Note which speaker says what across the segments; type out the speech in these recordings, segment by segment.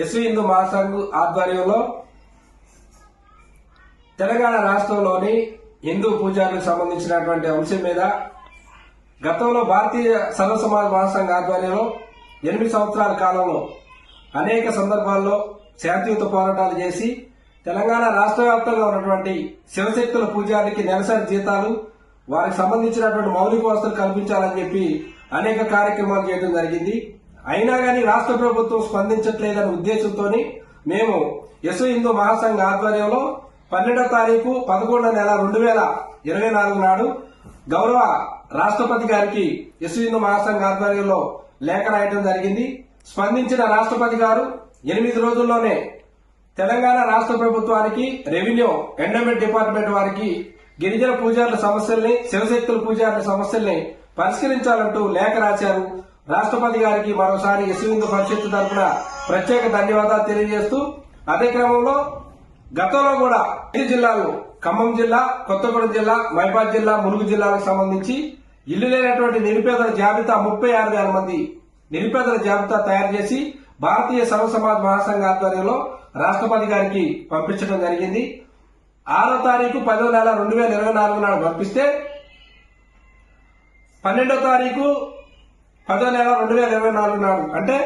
Speaker 1: SV Hindu Mahasangh ఆధ్వర్యంలో తెలంగాణ రాష్ట్రంలోని హిందూ పూజారులకు సంబంధించినటువంటి అంశం మీద గతంలో భారతీయ సర్వ సమాజ్ మహాసంఘ్ ఆధ్వర్యంలో 8 సంవత్సరాల కాలంలో అనేక సందర్భాల్లో శాంతియుత పోరాటాలు చేసి తెలంగాణ రాష్ట్ర వ్యాప్తంగా ఉన్నటువంటి శివశక్తుల పూజారికి నెలసరి జీతాలు వారికి సంబంధించినటువంటి మౌలిక వసతులు కల్పించాలని చెప్పి అనేక కార్యక్రమాలు చేయడం జరిగింది. అయినా గానీ రాష్ట్ర ప్రభుత్వం స్పందించట్లేదనే ఉద్దేశంతో మేము ఎస్వి హిందూ మహాసంఘ్ ఆధ్వర్యంలో 12వ తారీఖు 11వ నెల 2024 నాడు గౌరవ రాష్ట్రపతి గారికి ఎస్వి హిందూ మహాసంఘ్ ఆధ్వర్యంలో లేఖ రాయడం జరిగింది. స్పందించిన రాష్ట్రపతి గారు 8 రోజుల్లోనే తెలంగాణ రాష్ట్ర ప్రభుత్వానికి రెవెన్యూ ఎండోమెంట్ డిపార్ట్మెంట్ వారికి గిరిజన పూజారుల సమస్యల్ని శివశక్తుల పూజారుల సమస్యల్ని పరిష్కరించాలంటూ లేఖ రాశారు. రాష్ట్రపతి గారికి మరోసారి ఎస్వి హిందూ పరిషత్ తరఫున ప్రత్యేక ధన్యవాదాలు తెలియజేస్తూ అదే క్రమంలో గతంలో కూడా 5 జిల్లాల్లో ఖమ్మం జిల్లా, కొత్తగూడెం జిల్లా, మహబూబాబాద్ జిల్లా, ములుగు జిల్లాలకు సంబంధించి ఇల్లు లేనటువంటి నిరుపేదల జాబితా 36,000 మంది నిరుపేదల జాబితా తయారు చేసి భారతీయ సర్వ సమాజ్ మహాసంఘ ఆధ్వర్యంలో రాష్ట్రపతి గారికి పంపించడం జరిగింది. 6వ తారీఖు 10వ నెల 2024 నాడు పంపిస్తే 12వ తారీఖు 10వ నెల 2024 నాడు అంటే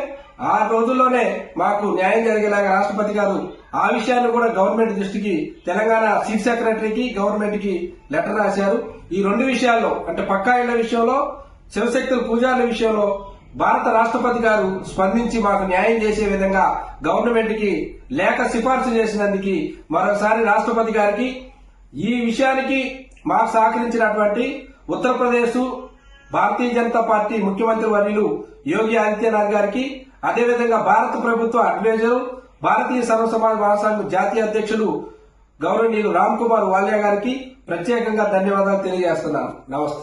Speaker 1: 6 రోజుల్లోనే మాకు న్యాయం జరిగేలాగా రాష్ట్రపతి గారు ఆ విషయాన్ని కూడా గవర్నమెంట్ దృష్టికి తెలంగాణ చీఫ్ సెక్రటరీకి గవర్నమెంట్ కి లెటర్ రాశారు. ఈ 2 విషయాల్లో అంటే పక్కా ఇళ్ల విషయంలో శివశక్తుల పూజారుల విషయంలో భారత రాష్ట్రపతి గారు స్పందించి మాకు న్యాయం చేసే విధంగా గవర్నమెంట్ కి లేఖ సిఫార్సు చేసినందుకు మరోసారి రాష్ట్రపతి గారికి ఈ విషయానికి మాకు సహకరించినటువంటి ఉత్తరప్రదేశ్ భారతీయ జనతా పార్టీ ముఖ్యమంత్రి వర్యులు యోగి ఆదిత్యనాథ్ గారికి అదేవిధంగా భారత ప్రభుత్వ అడ్వైజర్ భారతీయ సర్వ సమాజ్ మహాసంఘ్ జాతీయ అధ్యక్షులు గౌరవనీయులు రామ్ కుమార్ వాలియా గారికి ప్రత్యేకంగా ధన్యవాదాలు తెలియజేస్తున్నాను. నమస్తే.